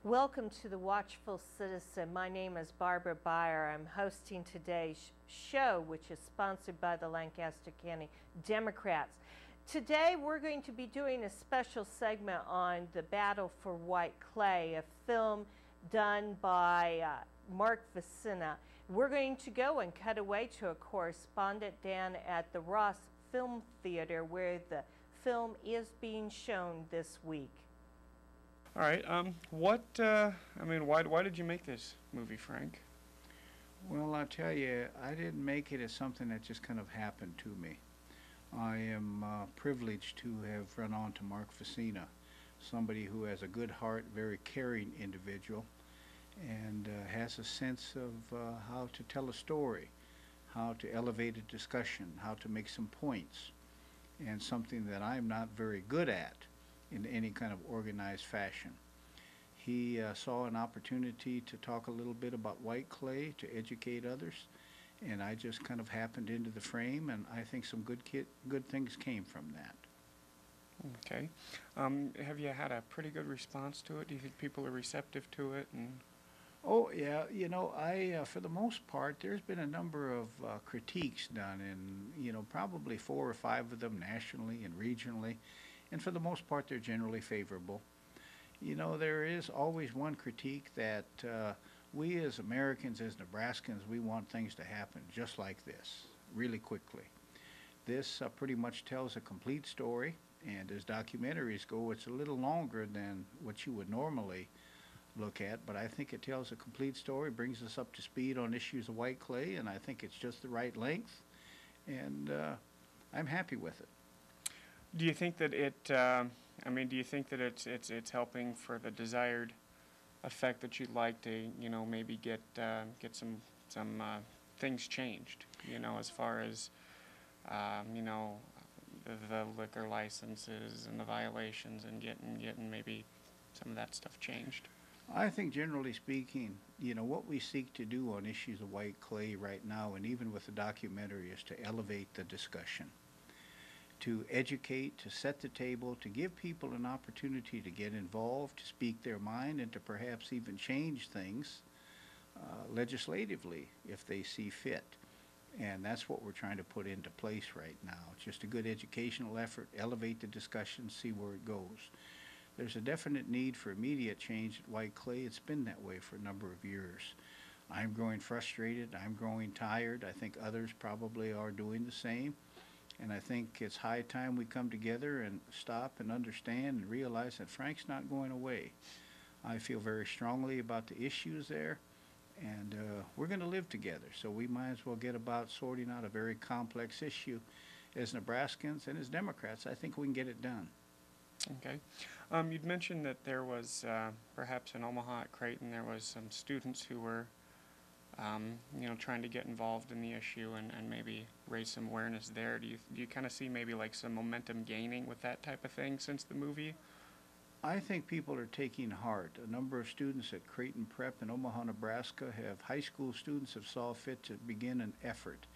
Welcome to the Watchful Citizen. My name is Barbara Baier. I'm hosting today's show, which is sponsored by the Lancaster County Democrats. Today we're going to be doing a special segment on the Battle for Whiteclay, a film done by Mark Vasina. We're going to go and cut away to a correspondent down at the Ross Film Theater where the film is being shown this week. All right. Why did you make this movie, Frank? Well, I'll tell you, I didn't make it as something that just kind of happened to me. I am privileged to have run on to Mark Vasina, somebody who has a good heart, very caring individual, and has a sense of how to tell a story, how to elevate a discussion, how to make some points, and something that I'm not very good at in any kind of organized fashion. He saw an opportunity to talk a little bit about whiteclay, to educate others, and I just kind of happened into the frame, and I think some good things came from that. Okay. Have you had a pretty good response to it? Do you think people are receptive to it? Oh, yeah, you know, for the most part, there's been a number of critiques done, and, probably 4 or 5 of them nationally and regionally, and for the most part, they're generally favorable. There is always one critique that we as Americans, as Nebraskans, we want things to happen just like this, really quickly. This pretty much tells a complete story, and as documentaries go, it's a little longer than what you would normally look at, but I think it tells a complete story, brings us up to speed on issues of whiteclay, and I think it's just the right length, and I'm happy with it. Do you think that it's helping for the desired effect that you'd like to, maybe get some things changed, as far as, the liquor licenses and the violations and getting maybe some of that stuff changed? I think generally speaking, what we seek to do on issues of whiteclay right now, and even with the documentary, is to elevate the discussion, to educate, to set the table, to give people an opportunity to get involved, to speak their mind, and to perhaps even change things legislatively if they see fit. And that's what we're trying to put into place right now. It's just a good educational effort, elevate the discussion, see where it goes. There's a definite need for immediate change at whiteclay. It's been that way for a number of years. I'm growing frustrated. I'm growing tired. I think others probably are doing the same. And I think it's high time we come together and stop and understand and realize that Frank's not going away. I feel very strongly about the issues there, and we're going to live together. So we might as well get about sorting out a very complex issue. As Nebraskans and as Democrats, I think we can get it done. Okay. You'd mentioned that there was, perhaps in Omaha at Creighton, there was some students who were trying to get involved in the issue and maybe raise some awareness there. Do you kind of see maybe like some momentum gaining with that type of thing since the movie? I think people are taking heart. A number of students at Creighton Prep in Omaha, Nebraska, high school students have saw fit to begin an effort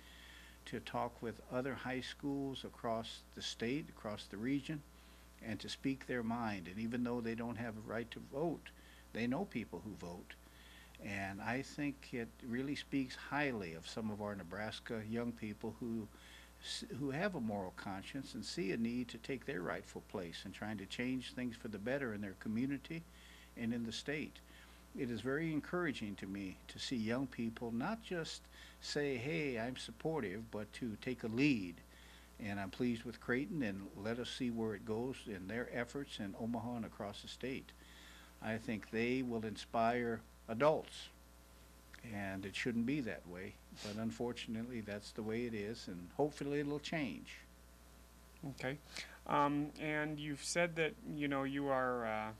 to talk with other high schools across the state, across the region, and to speak their mind. And even though they don't have a right to vote, they know people who vote. And I think it really speaks highly of some of our Nebraska young people who have a moral conscience and see a need to take their rightful place in trying to change things for the better in their community and in the state. It is very encouraging to me to see young people not just say, hey, I'm supportive, but to take a lead. And I'm pleased with Creighton, and let us see where it goes in their efforts in Omaha and across the state. I think they will inspire adults, and it shouldn't be that way, but unfortunately that's the way it is, and hopefully it'll change. Okay. And you've said that you are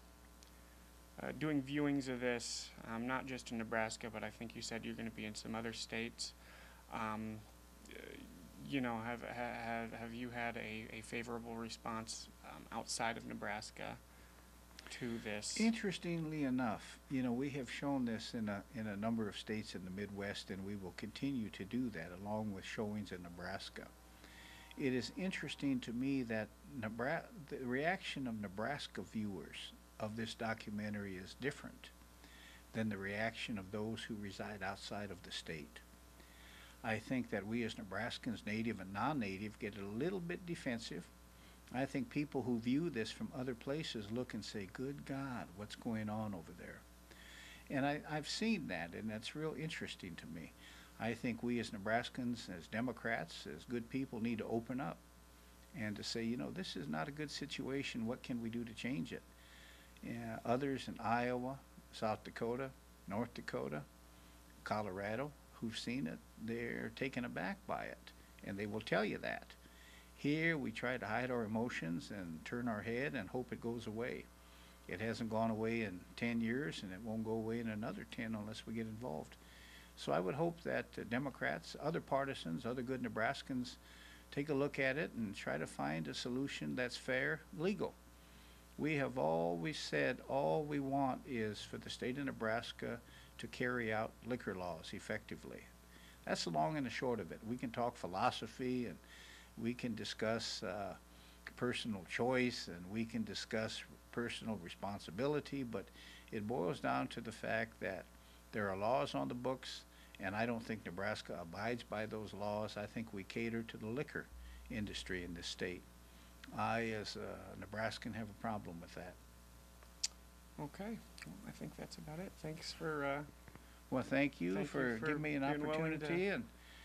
doing viewings of this not just in Nebraska, but I think you said you're going to be in some other states. Have you had a favorable response outside of Nebraska to this? Interestingly enough, we have shown this in a number of states in the Midwest, and we will continue to do that along with showings in Nebraska. It is interesting to me that the reaction of Nebraska viewers of this documentary is different than the reaction of those who reside outside of the state. I think that we as Nebraskans, native and non-native, get a little bit defensive. I think people who view this from other places look and say, good God, what's going on over there? And I've seen that, and that's real interesting to me. I think we as Nebraskans, as Democrats, as good people, need to open up and to say, you know, this is not a good situation. What can we do to change it? Others in Iowa, South Dakota, North Dakota, Colorado, who've seen it, they're taken aback by it, and they will tell you that. Here, we try to hide our emotions and turn our head and hope it goes away. It hasn't gone away in 10 years, and it won't go away in another 10 unless we get involved. So I would hope that Democrats, other partisans, other good Nebraskans take a look at it and try to find a solution that's fair, legal. We have always said all we want is for the state of Nebraska to carry out liquor laws effectively. That's the long and the short of it. We can talk philosophy, and we can discuss personal choice, and we can discuss personal responsibility, but it boils down to the fact that there are laws on the books, and I don't think Nebraska abides by those laws. I think we cater to the liquor industry in this state. I, as a Nebraskan, have a problem with that. Okay, well, I think that's about it. Thanks for Well, thank you Thank you for for giving me an being willing opportunity, and